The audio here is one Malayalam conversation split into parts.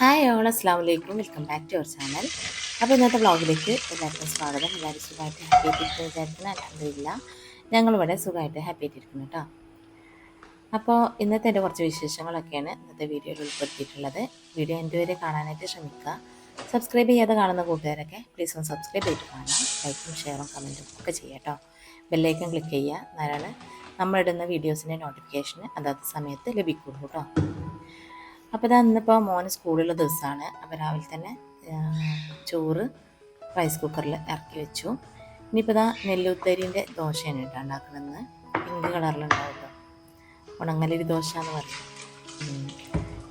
ഹായ് ഓൾ, അസ്സലാമു അലൈക്കും. Welcome back to our channel. അപ്പോൾ ഇന്നത്തെ വ്ളോഗിലേക്ക് എല്ലാവർക്കും സ്വാഗതം. എല്ലാവരും സുഖമായിട്ട് ഹാപ്പി ആയിട്ടിരിക്കുന്നു വിചാരിക്കുന്നു. അൽഹംദുലില്ല ഞങ്ങളിവിടെ സുഖമായിട്ട് ഹാപ്പി ആയിട്ടിരിക്കുന്നു കേട്ടോ. അപ്പോൾ ഇന്നത്തെ എൻ്റെ കുറച്ച് വിശേഷങ്ങളൊക്കെയാണ് ഇന്നത്തെ വീഡിയോയിൽ ഉൾപ്പെടുത്തിയിട്ടുള്ളത്. വീഡിയോ എൻ്റെ വരെ കാണാനായിട്ട് ശ്രമിക്കുക. സബ്സ്ക്രൈബ് ചെയ്യാതെ കാണുന്ന കൂട്ടുകാരൊക്കെ പ്ലീസ് ഒന്ന് സബ്സ്ക്രൈബ് ചെയ്തിട്ട് കാണാം. ലൈക്കും ഷെയറും കമൻറ്റും ഒക്കെ ചെയ്യാം കേട്ടോ. ബെല്ലൈക്കൺ ക്ലിക്ക് ചെയ്യുക, എന്നാലാണ് നമ്മളിടുന്ന വീഡിയോസിൻ്റെ നോട്ടിഫിക്കേഷൻ അതാത് സമയത്ത് ലഭിക്കുള്ളൂ കേട്ടോ. അപ്പോൾ ഇതാ ഇന്നിപ്പോൾ മോന് സ്കൂളിലുള്ള ദിവസമാണ്. അപ്പോൾ രാവിലെ തന്നെ ചോറ് റൈസ് കുക്കറിൽ ഇറക്കി വെച്ചു. ഇനിയിപ്പോൾ ഇതാ നെല്ലുത്തരീൻ്റെ ദോശയാണ് കേട്ടോ ഉണ്ടാക്കണമെന്ന്. പിങ്ക് കളറിലുണ്ടാവും കേട്ടോ, ഉണങ്ങലരി ദോശ എന്ന് പറയും.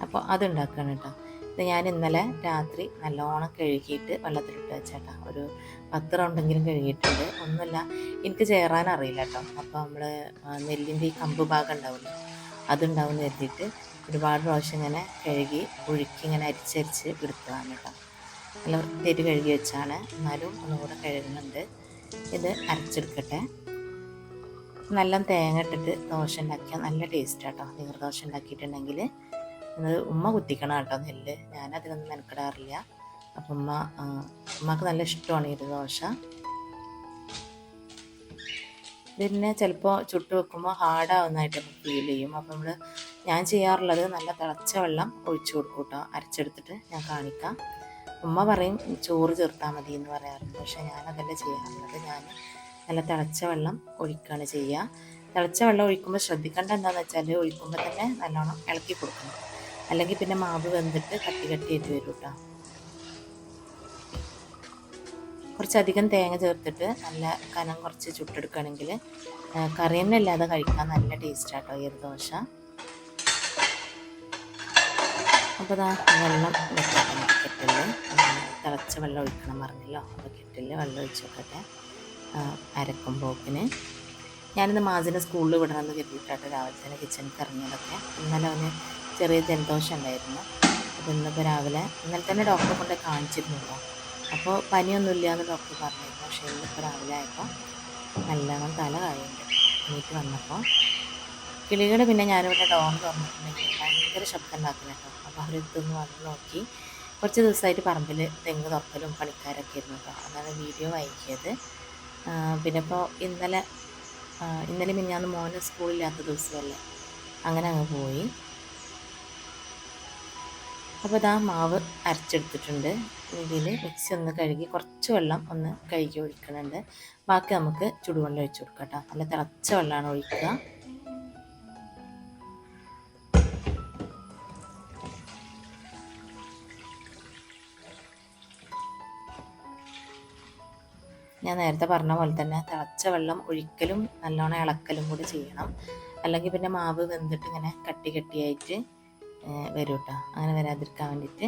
അപ്പോൾ അതുണ്ടാക്കുകയാണ് കേട്ടോ. ഇത് ഞാൻ ഇന്നലെ രാത്രി നല്ലോണം കഴുകിയിട്ട് വെള്ളത്തിലിട്ട് വെച്ചേട്ടാ. ഒരു 10 റൗണ്ടെങ്കിലും കഴുകിയിട്ടുണ്ട്. ഒന്നുമില്ല, എനിക്ക് ചേറാൻ അറിയില്ല കേട്ടോ. അപ്പോൾ നമ്മൾ നെല്ലിൻ്റെ ഈ കമ്പ് ഭാഗം ഉണ്ടാവില്ല, അതുണ്ടാവും എന്ന് കരുതിയിട്ട് ഒരുപാട് പ്രാവശ്യം ഇങ്ങനെ കഴുകി ഒഴുക്കി ഇങ്ങനെ അരിച്ചരിച്ച് എടുത്തതാണ് കേട്ടോ. നല്ല വൃത്തിയായിട്ട് കഴുകി വെച്ചാണ്, എന്നാലും ഒന്നുകൂടെ കഴുകുന്നുണ്ട്. ഇത് അരച്ചെടുക്കട്ടെ. നല്ല തേങ്ങ ഇട്ടിട്ട് ദോശ ഉണ്ടാക്കിയാൽ നല്ല ടേസ്റ്റ് കേട്ടോ. നീർദോശ ഉണ്ടാക്കിയിട്ടുണ്ടെങ്കിൽ ഇത് ഉമ്മ കുത്തിക്കണം കേട്ടോ നെല്ല്. ഞാനതിനൊന്നും മെനക്കെടാറില്ല. അപ്പം ഉമ്മക്ക് നല്ല ഇഷ്ടമാണ് ഈ ദോശ. പിന്നെ ചിലപ്പോൾ ചുട്ട് വെക്കുമ്പോൾ ഹാർഡാവുന്നതായിട്ട് നമുക്ക് ഫീൽ ചെയ്യും. അപ്പോൾ ഞാൻ ചെയ്യാറുള്ളത് നല്ല തിളച്ച വെള്ളം ഒഴിച്ചു കൊടുക്കും കേട്ടോ. അരച്ചെടുത്തിട്ട് ഞാൻ കാണിക്കാം. ഉമ്മ പറയും ചോറ് ചേർത്താൽ മതി എന്ന് പറയാറുണ്ട്, പക്ഷേ ഞാനതല്ല ചെയ്യാറുള്ളത്. ഞാൻ നല്ല തിളച്ച വെള്ളം ഒഴിക്കുകയാണ് ചെയ്യുക. തിളച്ച വെള്ളം ഒഴിക്കുമ്പോൾ ശ്രദ്ധിക്കേണ്ട എന്താണെന്ന് വെച്ചാൽ ഒഴിക്കുമ്പോൾ തന്നെ നല്ലോണം ഇളക്കി കൊടുക്കണം, അല്ലെങ്കിൽ പിന്നെ മാവ് വെന്തിട്ട് കട്ടി കട്ടിയായിട്ട് വരും കേട്ടോ. കുറച്ചധികം തേങ്ങ ചേർത്തിട്ട് നല്ല കനം കുറച്ച് ചുട്ടെടുക്കുകയാണെങ്കിൽ കറി തന്നെ ഇല്ലാതെ കഴിക്കാൻ നല്ല ടേസ്റ്റ് ആട്ടോ ഈ ഒരു ദോശ. അപ്പോൾ ഇതാ വെള്ളം വെക്കണം കെറ്റിൽ. തിളച്ച വെള്ളം ഒഴിക്കണം പറഞ്ഞല്ലോ. അപ്പോൾ കെറ്റിൽ വെള്ളം ഒഴിച്ച് വെക്കട്ടെ അരക്കുമ്പോക്കിന്. ഞാനിന്ന് മാസിനെ സ്കൂളിൽ വിടണമെന്ന് കരുതിയിട്ടാട്ടോ രാവിലെ തന്നെ കിച്ചണിക്ക് ഇറങ്ങിയതൊക്കെ. ഇന്നലെ അവന് ചെറിയ ജലദോഷം ഉണ്ടായിരുന്നു. അപ്പോൾ ഇന്നിപ്പോൾ രാവിലെ ഇന്നലെ തന്നെ ഡോക്ടറെ കൊണ്ട് കാണിച്ചിരുന്നല്ലോ. അപ്പോൾ പനിയൊന്നുമില്ല എന്ന് ഡോക്ടർ പറഞ്ഞിരുന്നു. പക്ഷേ ഇന്നിപ്പോൾ രാവിലെ ആയപ്പോൾ നല്ലോണം തല കായുണ്ട്. എണീറ്റ് വന്നപ്പോൾ കിളികൾ പിന്നെ ഞാനിവിടെ ഡോർ തുറന്നിട്ടുണ്ടെങ്കിൽ ഭയങ്കര ശബ്ദം ഉണ്ടാക്കുന്നു കേട്ടോ. അപ്പോൾ അവരെടുത്തൊന്ന് വന്ന് നോക്കി. കുറച്ച് ദിവസമായിട്ട് പറമ്പിൽ തെങ്ങ് തുറക്കലും പണിക്കാരൊക്കെ ആയിരുന്നു കേട്ടോ. അതാണ് വീഡിയോ വൈകിയത്. പിന്നെ ഇപ്പോൾ ഇന്നലെ മിനിഞ്ഞാന്ന് മോന് സ്കൂളില്ലാത്ത ദിവസമല്ലേ, അങ്ങനെ അങ്ങ് പോയി. അപ്പോൾ ഇതാ മാവ് അരച്ചെടുത്തിട്ടുണ്ട്. ഇതിൽ മിക്സി ഒന്ന് കഴുകി കുറച്ച് വെള്ളം ഒന്ന് കഴുകി ഒഴിക്കുന്നുണ്ട്. ബാക്കി നമുക്ക് ചുടുവെള്ളം ഒഴിച്ച് കൊടുക്കാം കേട്ടോ. നല്ല തിളച്ച വെള്ളമാണ് ഒഴിക്കുക. ഞാൻ നേരത്തെ പറഞ്ഞ പോലെ തന്നെ തിളച്ച വെള്ളം ഒഴിക്കലും നല്ലോണം ഇളക്കലും കൂടി ചെയ്യണം, അല്ലെങ്കിൽ പിന്നെ മാവ് വെന്തിട്ട് ഇങ്ങനെ കട്ടി കട്ടിയായിട്ട് വരും കേട്ടോ. അങ്ങനെ വരാതിരിക്കാൻ വേണ്ടിയിട്ട്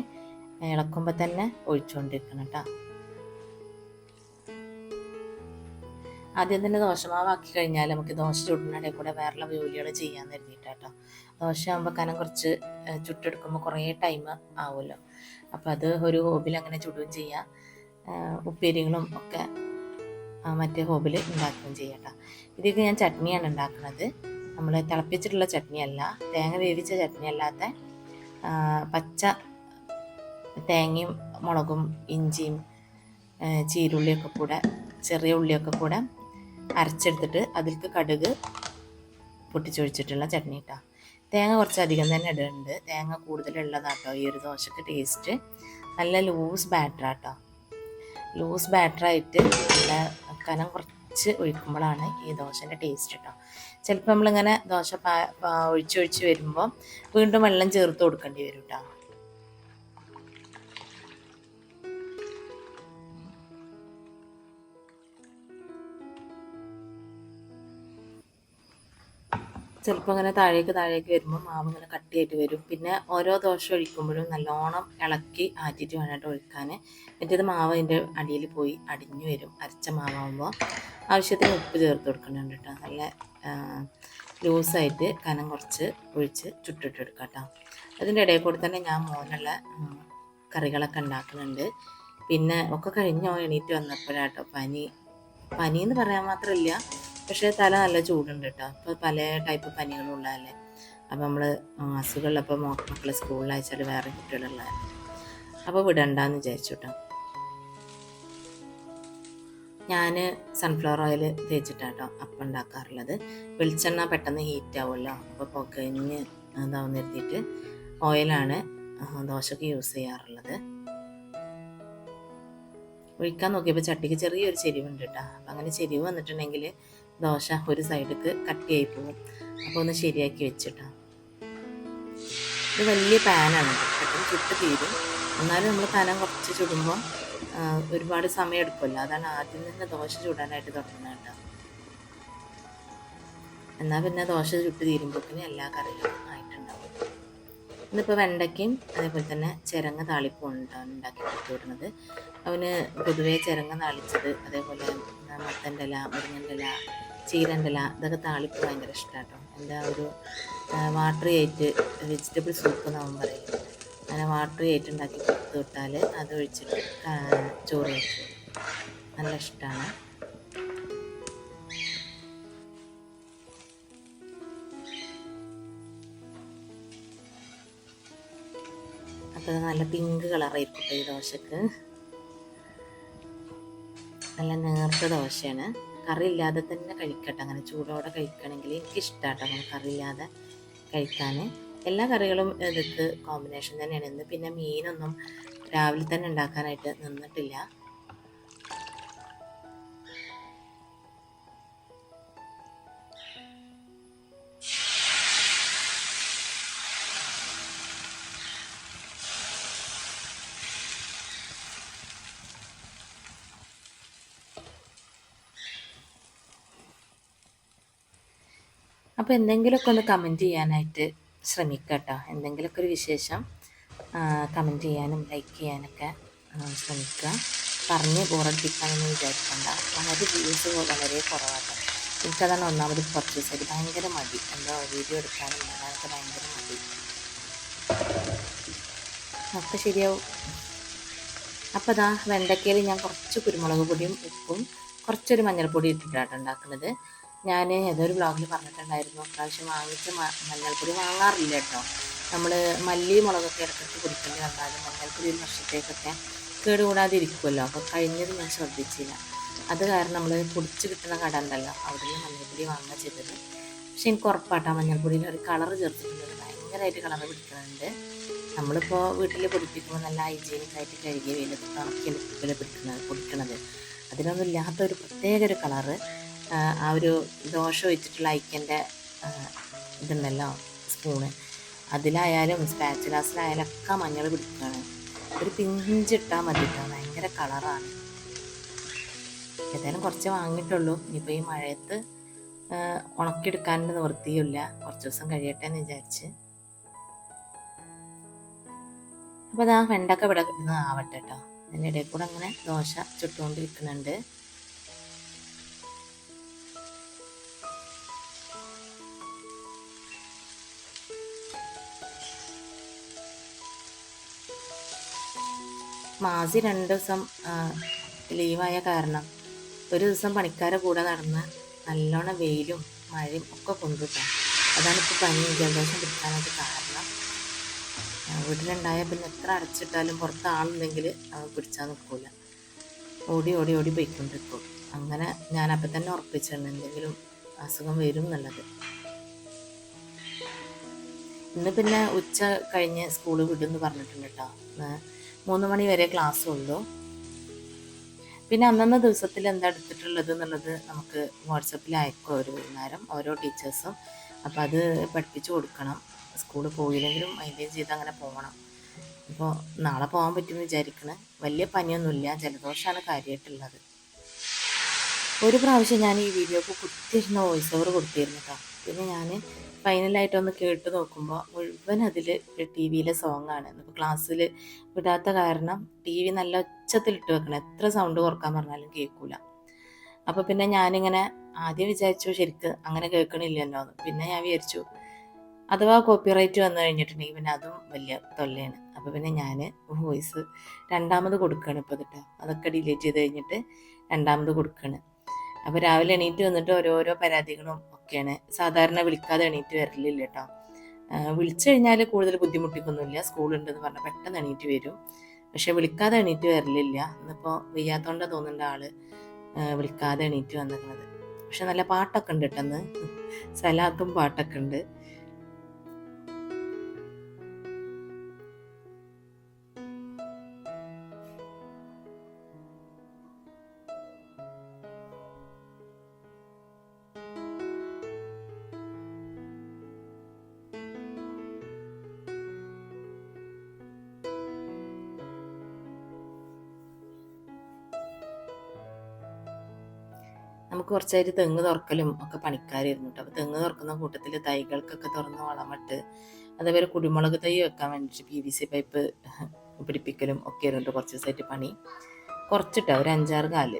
ഇളക്കുമ്പോൾ തന്നെ ഒഴിച്ചുകൊണ്ടിരിക്കണം കേട്ടോ. ആദ്യം തന്നെ ദോശമാവാക്കി കഴിഞ്ഞാൽ നമുക്ക് ദോശ ചുടുന്നിടയിൽ കൂടെ വേറെയുള്ള ജോലികൾ ചെയ്യാൻ കരുതിയിട്ടാട്ടോ. ദോശ ആകുമ്പോൾ കനം കുറച്ച് ചുട്ടെടുക്കുമ്പോൾ കുറേ ടൈം ആവുമല്ലോ. അപ്പോൾ അത് ഒരു ഹോബിൽ അങ്ങനെ ചുടുകയും ചെയ്യാം. ഉപ്പേരികളും ഒക്കെ മറ്റേ ഹോബിൽ ഉണ്ടാക്കുകയും ചെയ്യാം കേട്ടോ. ഇതൊക്കെ ഞാൻ ചട്നിയാണ് ഉണ്ടാക്കുന്നത്. നമ്മൾ തിളപ്പിച്ചിട്ടുള്ള ചട്നിയല്ല, തേങ്ങ വേവിച്ച ചട്നി അല്ലാത്ത പച്ച തേങ്ങയും മുളകും ഇഞ്ചിയും ചീരുള്ളിയൊക്കെ കൂടെ ചെറിയ ഉള്ളിയൊക്കെ കൂടെ അരച്ചെടുത്തിട്ട് അതിലേക്ക് കടുക് പൊട്ടിച്ചൊഴിച്ചിട്ടുള്ള ചട്നി കേട്ടോ. തേങ്ങ കുറച്ചധികം തന്നെ ഇടുന്നുണ്ട്. തേങ്ങ കൂടുതലുള്ളതാട്ടോ ഈ ഒരു ദോശക്ക് ടേസ്റ്റ്. നല്ല ലൂസ് ബാറ്ററാട്ടോ. ലൂസ് ബാറ്ററായിട്ട് നല്ല കനം കുറച്ച് ഒഴിക്കുമ്പോഴാണ് ഈ ദോശൻ്റെ ടേസ്റ്റ് കേട്ടോ. ചിലപ്പോൾ നമ്മളിങ്ങനെ ദോശ ഒഴിച്ചൊഴിച്ച് വരുമ്പോൾ വീണ്ടും വെള്ളം ചേർത്ത് കൊടുക്കേണ്ടി വരും കേട്ടോ. ചിലപ്പോൾ അങ്ങനെ താഴേക്ക് വരുമ്പോൾ മാവ് ഇങ്ങനെ കട്ടിയായിട്ട് വരും. പിന്നെ ഓരോ ദോശ ഒഴിക്കുമ്പോഴും നല്ലോണം ഇളക്കി ആറ്റിയിട്ട് വേണം കേട്ടോ ഒഴിക്കാൻ. മറ്റേത് മാവ് അതിൻ്റെ അടിയിൽ പോയി അടിഞ്ഞു വരും. അരച്ച മാവാകുമ്പോൾ ആവശ്യത്തിന് ഉപ്പ് ചേർത്ത് കൊടുക്കുന്നുണ്ട് കേട്ടോ. നല്ല ലൂസായിട്ട് കനം കുറച്ച് ഒഴിച്ച് ചുട്ടിട്ടെടുക്കാം കേട്ടോ. അതിൻ്റെ ഇടയിൽ കൂടി തന്നെ ഞാൻ മോനുള്ള കറികളൊക്കെ ഉണ്ടാക്കുന്നുണ്ട്. പിന്നെ ഒക്കെ കഴിഞ്ഞോ എണീറ്റ് വന്നപ്പോഴാട്ടോ പനി എന്ന് പറയാൻ മാത്രമില്ല, പക്ഷേ തല നല്ല ചൂടുണ്ട് കേട്ടോ. അപ്പോൾ പല ടൈപ്പ് പനികളും ഉള്ളതല്ലേ. അപ്പോൾ നമ്മൾ അസുഖമുള്ളപ്പോൾ മക്കളെ സ്കൂളിൽ അയച്ചാൽ വേറെ കുട്ടികളുള്ളതല്ലേ, അപ്പോൾ വിടണ്ടെന്ന് വിചാരിച്ചു കേട്ടോ. ഞാൻ സൺഫ്ലവർ ഓയിൽ തേച്ചിട്ടാട്ടോ അപ്പം ഉണ്ടാക്കാറുള്ളത്. വെളിച്ചെണ്ണ പെട്ടെന്ന് ഹീറ്റ് ആവുമല്ലോ, അപ്പോൾ പുകഞ്ഞ് ഇതാവുന്ന എഴുതിയിട്ട് ഓയിലാണ് ദോശയ്ക്ക് യൂസ് ചെയ്യാറുള്ളത്. ഒഴിക്കാൻ നോക്കിയപ്പോൾ ചട്ടിക്ക് ചെറിയൊരു ചെരിവുണ്ട് കേട്ടോ. അപ്പം അങ്ങനെ ചെരിവ് വന്നിട്ടുണ്ടെങ്കിൽ ദോശ ഒരു സൈഡിലേക്ക് കട്ടിയായി പോകും. അപ്പോൾ ഒന്ന് ശരിയാക്കി വെച്ചിട്ടാ. ഇത് വലിയ പാനാണ്, പെട്ടെന്ന് ചുട്ട് തീരും. എന്നാലും നമ്മൾ പാനം കുറച്ച് ചുടുമ്പോൾ ഒരുപാട് സമയം എടുക്കുമല്ലോ, അതാണ് ആദ്യം തന്നെ ദോശ ചുടാനായിട്ട് തുടങ്ങുന്നത് കേട്ടോ. എന്നാൽ പിന്നെ ദോശ ചുട്ട് തീരുമ്പോഴത്തേന് എല്ലാ കറികളും ആയിട്ടുണ്ടാവും. ഇന്നിപ്പോൾ വെണ്ടയ്ക്കയും അതേപോലെ തന്നെ ചിരങ്ങ താളിപ്പും ഉണ്ടാക്കി കൊടുത്തു വിടുന്നത്. അവന് പൊതുവേ ചിരങ്ങ താളിച്ചത്, അതേപോലെ മത്തൻ്റെ ഇല, മുരിങ്ങൻ്റെ ഇല, ചീരൻ്റെ ഇല, ഇതൊക്കെ താളിപ്പ് ഭയങ്കര ഇഷ്ടമാണ് കേട്ടോ. എൻ്റെ ഒരു വാട്ടറി ആയിട്ട് വെജിറ്റബിൾ സൂപ്പ് എന്നാവും പറയും. അങ്ങനെ വാട്ടറി ആയിട്ട് ഉണ്ടാക്കി കൊടുത്തു വിട്ടാൽ അത് ഒഴിച്ചിട്ട് ചോറ് വെച്ചു നല്ല ഇഷ്ടമാണ്. അപ്പോൾ നല്ല പിങ്ക് കളറായിരിക്കും ഈ ദോശക്ക്. നല്ല നേർത്ത ദോശയാണ്. കറി ഇല്ലാതെ തന്നെ കഴിക്കട്ടെ, അങ്ങനെ ചൂടോടെ കഴിക്കണമെങ്കിൽ എനിക്കിഷ്ടമാട്ടോ അങ്ങനെ കറി ഇല്ലാതെ കഴിക്കാൻ. എല്ലാ കറികളും ഇതൊക്കെ കോമ്പിനേഷൻ തന്നെയാണ്. ഇന്ന് പിന്നെ മീനൊന്നും രാവിലെ തന്നെ ഉണ്ടാക്കാനായിട്ട് നിന്നിട്ടില്ല. അപ്പോൾ എന്തെങ്കിലുമൊക്കെ ഒന്ന് കമൻറ്റ് ചെയ്യാനായിട്ട് ശ്രമിക്കുക കേട്ടോ. എന്തെങ്കിലുമൊക്കെ ഒരു വിശേഷം കമൻറ്റ് ചെയ്യാനും ലൈക്ക് ചെയ്യാനൊക്കെ ശ്രമിക്കുക. പറഞ്ഞ് ബോറടിപ്പിക്കാനൊന്നും വിചാരിക്കണ്ട. വളരെ വ്യൂസ് വളരെ കുറവാണ്. എനിക്കതാണ് ഒന്നാമത് കുറച്ച് ദിവസമായിട്ട് ഭയങ്കര മടി, എന്താ വീഡിയോ എടുക്കാനും അതൊക്കെ ഭയങ്കര മടി. ഒക്കെ ശരിയാവും. അപ്പോൾ ഇതാ വെണ്ടയ്ക്കയിൽ ഞാൻ കുറച്ച് കുരുമുളക് പൊടിയും ഉപ്പും കുറച്ചൊരു മഞ്ഞൾപ്പൊടി ഇട്ടിട്ടാണ് ഉണ്ടാക്കുന്നത്. ഞാൻ ഏതൊരു ബ്ലോഗിൽ പറഞ്ഞിട്ടുണ്ടായിരുന്നു, പ്രാവശ്യം വാങ്ങിച്ച മഞ്ഞൾപ്പൊടി വാങ്ങാറില്ല കേട്ടോ. നമ്മൾ മല്ലി മുളകൊക്കെ ഇടയ്ക്കിടയ്ക്ക് കുടിക്കേണ്ടി വന്നാലും മഞ്ഞൾപ്പൊടി ഒരു വർഷത്തേക്കൊക്കെ കേടുകൂടാതെ ഇരിക്കുമല്ലോ. അപ്പോൾ കഴിഞ്ഞത് ഞാൻ ശ്രദ്ധിച്ചില്ല. അത് കാരണം നമ്മൾ പൊടിച്ച് കിട്ടുന്ന കട ഉണ്ടല്ലോ, അവിടെ നിന്ന് മഞ്ഞൾപ്പൊടി വാങ്ങുക ചെയ്തത്. പക്ഷെ എനിക്ക് ഉറപ്പാട്ടോ മഞ്ഞൾപ്പൊടിയിൽ ഒരു കളർ ചേർത്തിട്ടുണ്ട്, ഭയങ്കരമായിട്ട് കളർ പിടിക്കുന്നുണ്ട്. നമ്മളിപ്പോൾ വീട്ടിൽ പൊടിപ്പിക്കുമ്പോൾ നല്ല ഹൈജീനിക്കായിട്ട് കഴുകി വെയിലത്ത് ഉണക്കി പൊടിക്കണത്, അതിനൊന്നും ഇല്ലാത്തൊരു പ്രത്യേക ഒരു കളറ്. ആ ഒരു ദോശ വെച്ചിട്ടുള്ള ഐക്കൻ്റെ ഇതുണ്ടല്ലോ സ്പൂണ്, അതിലായാലും സ്പാച്ചുലാസിലായാലും ഒക്കെ മഞ്ഞൾ പിടിക്കുകയാണ്. ഒരു പിഞ്ചിട്ടാൽ മതി കേട്ടോ, ഭയങ്കര കളറാണ്. ഏതായാലും കുറച്ച് വാങ്ങിയിട്ടുള്ളൂ. ഇനിയിപ്പോൾ ഈ മഴയത്ത് ഉണക്കിയെടുക്കാനുള്ള നിവൃത്തിയില്ല, കുറച്ച് ദിവസം കഴിയട്ടെ എന്ന് വിചാരിച്ച്. അപ്പോൾ അതാ വെണ്ടക്ക ഇവിടെ കിട്ടുന്നത് ആവട്ടെ കേട്ടോ. അതിൻ്റെ ഇടയിൽ കൂടെ അങ്ങനെ ദോശ ചുട്ടുകൊണ്ടിരിക്കുന്നുണ്ട്. മാസി 2 ദിവസം ലീവായ കാരണം ഒരു ദിവസം പണിക്കാരെ കൂടെ നടന്ന് നല്ലോണം വെയിലും മഴയും ഒക്കെ കൊണ്ടുപോകാം. അതാണിപ്പോൾ പനി ജലദോഷം പിടിക്കാനായിട്ട് കാരണം. വീട്ടിലുണ്ടായ പിന്നെ എത്ര അടച്ചിട്ടാലും പുറത്ത് ആളുണ്ടെങ്കിൽ പിടിച്ചാൽ നിൽക്കില്ല, ഓടി ഓടി ഓടി പോയിക്കൊണ്ടിരിക്കും. അങ്ങനെ ഞാനപ്പം തന്നെ ഉറപ്പിച്ചിട്ടുണ്ട് എന്തെങ്കിലും അസുഖം വരും എന്നുള്ളത്. ഇന്ന് പിന്നെ ഉച്ച കഴിഞ്ഞ് സ്കൂൾ വിടുമെന്ന് പറഞ്ഞിട്ടുണ്ട് കേട്ടോ. 3 മണി വരെ ക്ലാസ് ഉള്ളൂ. പിന്നെ അന്നന്ന ദിവസത്തിൽ എന്താ എടുത്തിട്ടുള്ളത് എന്നുള്ളത് നമുക്ക് വാട്സപ്പിൽ അയക്കും ഒരു വൈകുന്നേരം ഓരോ ടീച്ചേഴ്സും. അപ്പോൾ അത് പഠിപ്പിച്ചു കൊടുക്കണം. സ്കൂളിൽ പോയില്ലെങ്കിലും മെയിൻറ്റെയിൻ ചെയ്ത് അങ്ങനെ പോകണം. ഇപ്പോൾ നാളെ പോകാൻ പറ്റുമെന്ന് വിചാരിക്കണേ. വലിയ പനിയൊന്നുമില്ല, ജലദോഷമാണ് കാര്യമായിട്ടുള്ളത്. ഒരു പ്രാവശ്യം ഞാൻ ഈ വീഡിയോക്ക് കുത്തിയിരുന്ന വോയിസ് ഓവർ കൊടുത്തിരുന്നു കേട്ടോ. പിന്നെ ഞാൻ ഫൈനലായിട്ടൊന്ന് കേട്ട് നോക്കുമ്പോൾ മുഴുവൻ അതിൽ ടി വിയിലെ സോങ്ങാണ്. ഇപ്പോൾ ക്ലാസ്സിൽ വിടാത്ത കാരണം ടി വി നല്ല ഒച്ചത്തിലിട്ട് വെക്കണം, എത്ര സൗണ്ട് കുറക്കാൻ പറഞ്ഞാലും കേൾക്കില്ല. അപ്പോൾ പിന്നെ ഞാനിങ്ങനെ ആദ്യം വിചാരിച്ചു ശരിക്ക് അങ്ങനെ കേൾക്കണില്ലല്ലോ എന്ന്. പിന്നെ ഞാൻ വിചാരിച്ചു അഥവാ കോപ്പിറൈറ്റ് വന്നു കഴിഞ്ഞിട്ടുണ്ടെങ്കിൽ പിന്നെ അതും വലിയ തൊല്ലയാണ്. അപ്പോൾ പിന്നെ ഞാൻ വോയിസ് രണ്ടാമത് കൊടുക്കുകയാണ് ഇപ്പോൾ കേട്ടോ. അതൊക്കെ ഡിലീറ്റ് ചെയ്ത് കഴിഞ്ഞിട്ട് രണ്ടാമത് കൊടുക്കുകയാണ്. അപ്പോൾ രാവിലെ എണീറ്റ് വന്നിട്ട് ഓരോരോ പരാതികളും ഒക്കെയാണ്. സാധാരണ വിളിക്കാതെ എണീറ്റ് വരലില്ല കേട്ടോ. വിളിച്ചു കഴിഞ്ഞാൽ കൂടുതൽ ബുദ്ധിമുട്ടിക്കൊന്നുമില്ല, സ്കൂളുണ്ടെന്ന് പറഞ്ഞാൽ പെട്ടെന്ന് എണീറ്റ് വരും. പക്ഷെ വിളിക്കാതെ എണീറ്റ് വരലില്ല. ഇന്നിപ്പോൾ വയ്യാത്തോണ്ട തോന്നുന്നുണ്ട് ആള് വിളിക്കാതെ എണീറ്റ് വന്നിരുന്നത്. പക്ഷെ നല്ല പാട്ടൊക്കെ ഉണ്ട് കേട്ടെന്ന്, സലാത്തും പാട്ടൊക്കെ ഉണ്ട്. നമുക്ക് കുറച്ചായിട്ട് തെങ്ങ് തുറക്കലും ഒക്കെ പണിക്കാരായിരുന്നു കേട്ടോ. അപ്പോൾ തെങ്ങ് തുറക്കുന്ന കൂട്ടത്തിൽ തൈകൾക്കൊക്കെ തുറന്ന് വളമിട്ട്, അതേപോലെ കുരുമുളക് തൈ വെക്കാൻ വേണ്ടിയിട്ട് PVC പൈപ്പ് പിടിപ്പിക്കലും ഒക്കെ ആയിരുന്നു കുറച്ച് ദിവസമായിട്ട് പണി. കുറച്ചിട്ടോ ഒരു 5-6 കാല്.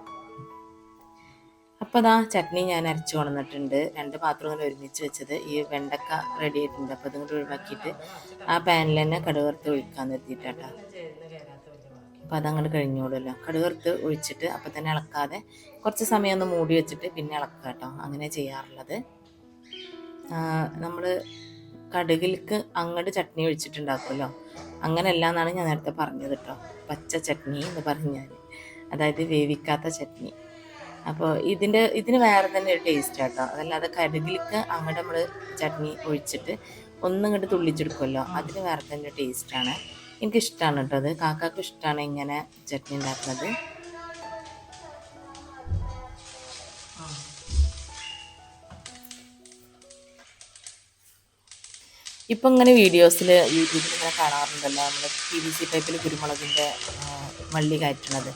അപ്പോൾ അതാ ചട്നി ഞാൻ അരച്ചു കൊണ്ടുവന്നിട്ടുണ്ട്. 2 പാത്രം ഇങ്ങനെ ഒരുമിച്ച് വെച്ചത്. ഈ വെണ്ടക്ക റെഡി ആയിട്ടുണ്ട്. അപ്പോൾ അതുകൊണ്ട് ഒഴിവാക്കിയിട്ട് ആ പാനിൽ തന്നെ കടുക് വറുത്ത് ഒഴിക്കാൻ നിർത്തിയിട്ടാട്ടോ. അപ്പോൾ അതങ്ങോട്ട് കഴിഞ്ഞോളൂല്ലോ. കടുക് വറുത്ത് ഒഴിച്ചിട്ട് അപ്പം തന്നെ ഇളക്കാതെ കുറച്ച് സമയം ഒന്ന് മൂടി വെച്ചിട്ട് പിന്നെ ഇളക്കുക കേട്ടോ. അങ്ങനെ ചെയ്യാറുള്ളത്. നമ്മൾ കടുകിലേക്ക് അങ്ങോട്ട് ചട്നി ഒഴിച്ചിട്ടുണ്ടാക്കുമല്ലോ, അങ്ങനെയല്ല എന്നാണ് ഞാൻ നേരത്തെ പറഞ്ഞത് കേട്ടോ. പച്ച ചട്നി എന്ന് പറഞ്ഞാൽ, അതായത് വേവിക്കാത്ത ചട്നി. അപ്പോൾ ഇതിന് വേറെ തന്നെ ഒരു ടേസ്റ്റ് കേട്ടോ. അതല്ലാതെ കടുകിലേക്ക് അങ്ങോട്ട് നമ്മൾ ചട്നി ഒഴിച്ചിട്ട് ഒന്നിങ്ങോട്ട് തുള്ളിച്ചെടുക്കുമല്ലോ, അതിന് വേറെ തന്നെ ടേസ്റ്റാണ്. എനിക്കിഷ്ടമാണ് കേട്ടോ അത്. കാക്കാക്ക് ഇഷ്ടമാണ് ഇങ്ങനെ ചട്നി ഉണ്ടാക്കുന്നത്. ഇപ്പം ഇങ്ങനെ വീഡിയോസിൽ യൂട്യൂബിൽ ഇങ്ങനെ കാണാറുണ്ടല്ലോ, നമ്മൾ PVC പൈപ്പിൽ കുരുമുളകിൻ്റെ വള്ളി കയറ്റണത്.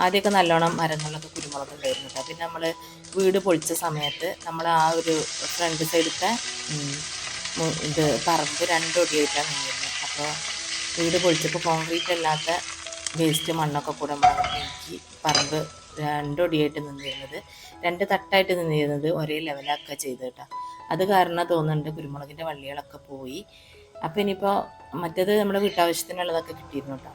ആദ്യമൊക്കെ നല്ലോണം മരങ്ങളിലൊക്കെ കുരുമുളക് ഉണ്ടായിരുന്നു കേട്ടോ. പിന്നെ നമ്മൾ വീട് പൊളിച്ച സമയത്ത് നമ്മൾ ആ ഒരു ഫ്രണ്ട് സൈഡത്തെ ഇത് പറമ്പ് 2 ഒടിയായിട്ടാണ് നിന്നിരുന്നത്. അപ്പോൾ വീട് പൊളിച്ചപ്പോൾ കോൺക്രീറ്റ് അല്ലാത്ത വേസ്റ്റ് മണ്ണൊക്കെ കൂടെ നമ്മൾ നീക്കി പറമ്പ് 2 ഒടിയായിട്ട് നിന്നിരുന്നത്, 2 തട്ടായിട്ട് നിന്നിരുന്നത് ഒരേ ലെവലാക്കുക ചെയ്ത് കേട്ടോ. അത് കാരണം തോന്നുന്നുണ്ട് കുരുമുളകിൻ്റെ വള്ളികളൊക്കെ പോയി. അപ്പോൾ ഇനിയിപ്പോൾ മറ്റേത് നമ്മുടെ വീട്ടാവശ്യത്തിനുള്ളതൊക്കെ കിട്ടിയിരുന്നു കേട്ടോ.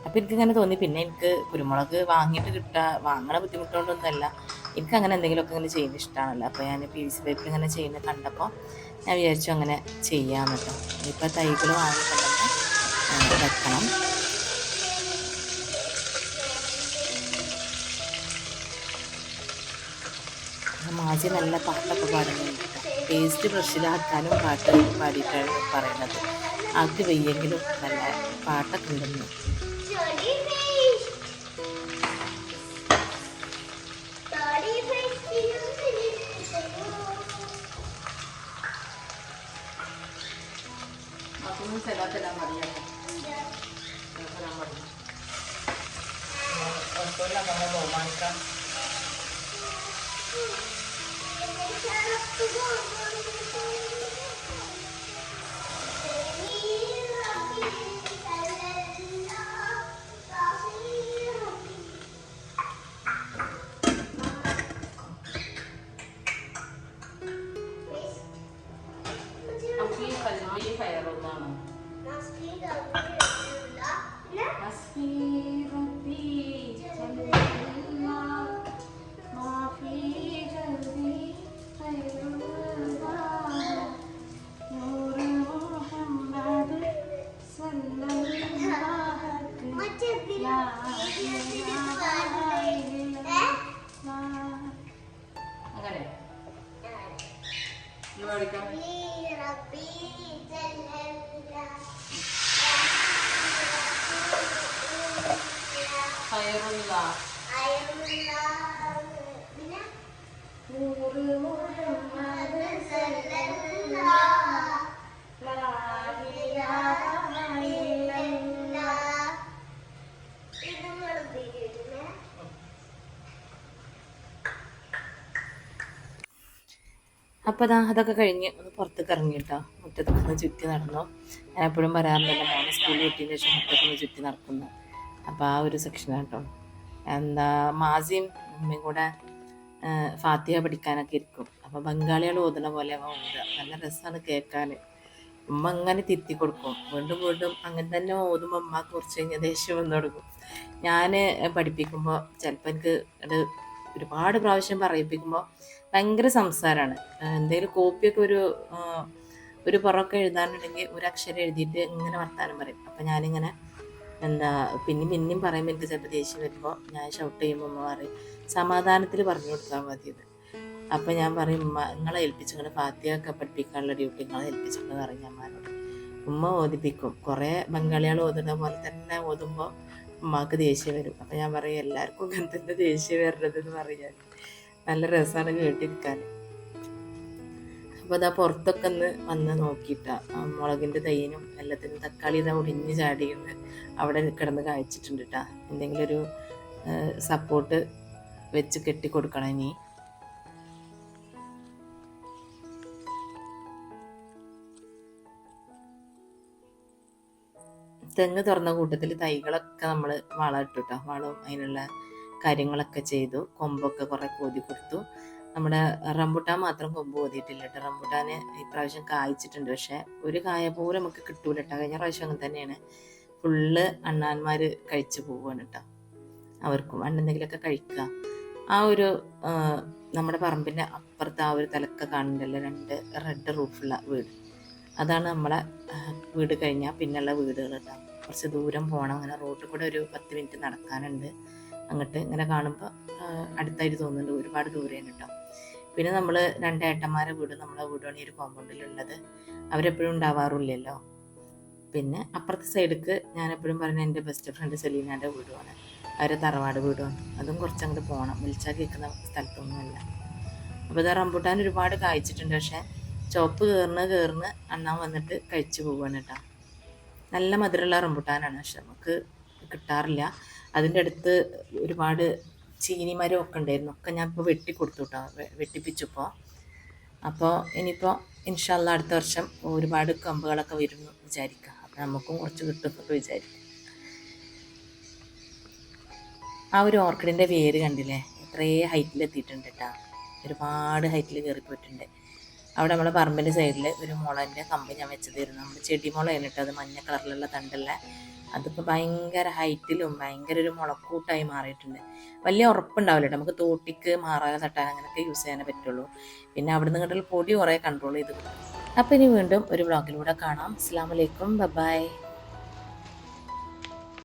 അപ്പോൾ എനിക്കിങ്ങനെ തോന്നി. പിന്നെ എനിക്ക് കുരുമുളക് വാങ്ങിയിട്ട് വാങ്ങണ ബുദ്ധിമുട്ടുകൊണ്ടൊന്നുമല്ല, എനിക്ക് അങ്ങനെ എന്തെങ്കിലുമൊക്കെ ഇങ്ങനെ ചെയ്യുന്നത് ഇഷ്ടമാണല്ലോ. അപ്പോൾ ഞാൻ PVC പൈപ്പിൽ ഇങ്ങനെ ചെയ്യുന്നത് കണ്ടപ്പോൾ ഞാൻ വിചാരിച്ചു അങ്ങനെ ചെയ്യാമെന്ന് കേട്ടോ. ഇപ്പോൾ തൈകൾ വാങ്ങിക്കൊണ്ടുവന്ന് വെക്കണം. മാജി നല്ല പാട്ടൊക്കെ പാടുന്നുണ്ട്. ടേസ്റ്റ് ബ്രഷിലാക്കാനും പാട്ട് പാടിയിട്ടാണ് പറയുന്നത്. ആൾക്ക് വയ്യെങ്കിലും നല്ല പാട്ടൊക്കെ ഉണ്ടെന്ന്. അപ്പോൾ അതൊക്കെ കഴിഞ്ഞ് ഒന്ന് പുറത്തേക്ക് ഇറങ്ങി കേട്ടോ. മുറ്റത്തൊക്കെ ഒന്ന് ചുറ്റി നടന്നു. ഞാൻ എപ്പോഴും പറയാറുണ്ടല്ലോ മോനെ സ്കൂളിൽ കിട്ടിയതിന് ശേഷം മുറ്റത്തൊക്കെ ഒന്ന് ചുറ്റി നടക്കുന്നു. അപ്പോൾ ആ ഒരു സെക്ഷനാണ് കേട്ടോ. മാസിയും ഉമ്മയും കൂടെ ഫാത്തിഹ പഠിക്കാനൊക്കെ ഇരിക്കും. അപ്പോൾ ബംഗാളികൾ ഓതുന്ന പോലെ ഓതുക, നല്ല രസമാണ് കേൾക്കാൻ. ഉമ്മ അങ്ങനെ തിരുത്തി കൊടുക്കും, വീണ്ടും വീണ്ടും അങ്ങനെ തന്നെ ഓതുമ്പോൾ ഉമ്മക്ക് കുറച്ച് കഴിഞ്ഞാൽ ദേഷ്യം വന്നു തുടങ്ങും. ഞാൻ പഠിപ്പിക്കുമ്പോൾ ചിലപ്പോൾ എനിക്ക് ഒരുപാട് പ്രാവശ്യം പറയിപ്പിക്കുമ്പോൾ ഭയങ്കര സംസാരമാണ്. എന്തെങ്കിലും കോപ്പിയൊക്കെ ഒരു പുറമൊക്കെ എഴുതാനുണ്ടെങ്കിൽ ഒരു അക്ഷരം എഴുതിയിട്ട് ഇങ്ങനെ വർത്താനം പറയും. അപ്പം ഞാനിങ്ങനെ പിന്നെയും പറയുമ്പോൾ എനിക്ക് ചിലപ്പോൾ ദേഷ്യം വരുമ്പോൾ ഞാൻ ഷൗട്ട് ചെയ്യുമ്പോൾ ഉമ്മ പറയും സമാധാനത്തിൽ പറഞ്ഞു കൊടുക്കാൻ മതിയത്. അപ്പം ഞാൻ പറയും ഉമ്മ നിങ്ങളെ ഏൽപ്പിച്ചിങ്ങനെ ഫാത്തിഹയൊക്കെ പഠിപ്പിക്കാനുള്ള ഡ്യൂട്ടി നിങ്ങളെ ഏൽപ്പിച്ചിട്ടുണ്ടെന്ന് പറയും അമ്മമാരോട്. ഉമ്മ ഓദിപ്പിക്കും. കുറേ ബംഗാളികൾ ഓതുന്ന പോലെ തന്നെ ഓതുമ്പോൾ ഉമ്മക്ക് ദേഷ്യം വരും. അപ്പം ഞാൻ പറയും എല്ലാവർക്കും ഇങ്ങനെ തന്നെ ദേഷ്യം വരരുതെന്ന് പറയാൻ. നല്ല രസമാണ് കേട്ടിരിക്കാൻ. അപ്പോൾ അതാ പുറത്തൊക്കെ ഒന്ന് വന്ന് നോക്കിയിട്ടാ മുളകിൻ്റെ തൈനും എല്ലാത്തിനും തക്കാളി ഇതാ ഒടിഞ്ഞ് ചാടിയുണ്ട് അവിടെ കിടന്ന് കായ്ച്ചിട്ടുണ്ട് കേട്ടോ. എന്തെങ്കിലും ഒരു സപ്പോർട്ട് വെച്ച് കെട്ടി കൊടുക്കണം ഇനി. തെങ്ങ് തുറന്ന കൂട്ടത്തിൽ തൈകളൊക്കെ നമ്മൾ വളം ഇട്ടു കേട്ടോ. വളവും അതിനുള്ള കാര്യങ്ങളൊക്കെ ചെയ്തു. കൊമ്പൊക്കെ കുറേ കോതി കൊടുത്തു. നമ്മുടെ റംബുട്ടാൻ മാത്രം കൊമ്പ് കോതിയിട്ടില്ല കേട്ടോ. റംബുട്ടാന് ഇപ്രാവശ്യം കായ്ച്ചിട്ടുണ്ട്, പക്ഷെ ഒരു കായ പോലും നമുക്ക് കിട്ടൂല കേട്ടോ. കഴിഞ്ഞ പ്രാവശ്യം അങ്ങനെ തന്നെയാണ്, ഫുള്ള് അണ്ണാന്മാർ കഴിച്ചു പോവുകയാണ് കേട്ടോ. അവർക്കും അണ്ണെന്തെങ്കിലുമൊക്കെ കഴിക്കുക. ആ ഒരു നമ്മുടെ പറമ്പിൻ്റെ അപ്പുറത്ത് ആ ഒരു തലക്ക കാണുന്നുണ്ടല്ലോ 2 റെഡ് റൂഫുള്ള വീട്, അതാണ് നമ്മളെ വീട് കഴിഞ്ഞാൽ പിന്നെയുള്ള വീടുകൾ കേട്ടോ. കുറച്ച് ദൂരം പോകണം, അങ്ങനെ റോഡിൽ കൂടെ ഒരു 10 മിനിറ്റ് നടക്കാനുണ്ട്. അങ്ങോട്ട് ഇങ്ങനെ കാണുമ്പോൾ അടുത്തായിട്ട് തോന്നുന്നുണ്ട്, ഒരുപാട് ദൂരെയാണ് കേട്ടോ. പിന്നെ നമ്മൾ 2 ഏട്ടന്മാരെ വീട് നമ്മളെ വീടാണ് ഈ ഒരു കോമ്പൗണ്ടിലുള്ളത്. അവരെപ്പോഴും ഉണ്ടാവാറില്ലല്ലോ. പിന്നെ അപ്പുറത്തെ സൈഡിലേക്ക് ഞാൻ എപ്പോഴും പറയുന്നത് എൻ്റെ ബെസ്റ്റ് ഫ്രണ്ട് സെലീനയുടെ വീടുമാണ്, അവരെ തറവാട് വീടുമാണ്. അതും കുറച്ചങ്ങോട്ട് പോകണം, വിളിച്ചാൽ കേൾക്കുന്ന സ്ഥലത്തൊന്നുമല്ല. അപ്പോൾ ഇത് റംബുട്ടാൻ ഒരുപാട് കായ്ച്ചിട്ടുണ്ട്, പക്ഷേ ചോപ്പ് കയറുന്ന അണ്ണാൻ വന്നിട്ട് കഴിച്ചു പോവുകയാണ് കേട്ടോ. നല്ല മധുരമുള്ള റംബുട്ടാനാണ്, പക്ഷെ നമുക്ക് കിട്ടാറില്ല. അതിൻ്റെ അടുത്ത് ഒരുപാട് ചീനി മരമൊക്കെ ഉണ്ടായിരുന്നു, ഒക്കെ ഞാൻ ഇപ്പോൾ വെട്ടിക്കൊടുത്തു കേട്ടോ, വെട്ടിപ്പിച്ചപ്പോൾ. അപ്പോൾ ഇനിയിപ്പോൾ ഇൻഷാ അല്ലാഹ് അടുത്ത വർഷം ഒരുപാട് കമ്പുകളൊക്കെ വരുമെന്ന് വിചാരിക്കുക. അപ്പോൾ നമുക്കും കുറച്ച് കിട്ടുമെന്നൊക്കെ വിചാരിക്കും. ആ ഒരു ഓർക്കിഡിൻ്റെ വേര് കണ്ടില്ലേ, എത്രയേ ഹൈറ്റിലെത്തിയിട്ടുണ്ട് കേട്ടോ. ഒരുപാട് ഹൈറ്റിൽ കയറിപ്പോയിട്ടുണ്ട്. അവിടെ നമ്മളെ പറമ്പിൻ്റെ സൈഡിൽ ഒരു മുളൻ്റെ കമ്പ് ഞാൻ വെച്ചതായിരുന്നു. നമ്മുടെ ചെടിമുള കഴിഞ്ഞിട്ട് അത് മഞ്ഞ കളറിലുള്ള തണ്ടല്ല, അതിപ്പോൾ ഭയങ്കര ഹൈറ്റിലും ഭയങ്കര ഒരു മുളക്കൂട്ടായി മാറിയിട്ടുണ്ട്. വലിയ ഉറപ്പുണ്ടാവില്ല കേട്ടോ, നമുക്ക് തോട്ടിക്ക് മാറാതെ തട്ടാൻ അങ്ങനെയൊക്കെ യൂസ് ചെയ്യാനേ പറ്റുള്ളൂ. പിന്നെ അവിടെ നിന്ന് കണ്ടുള്ള പൊടി കുറേ കൺട്രോൾ ചെയ്ത് കൊടുക്കും. അപ്പോൾ ഇനി വീണ്ടും ഒരു വ്ളോഗിലൂടെ കാണാം. അസ്സലാമു അലൈക്കും, ബൈ.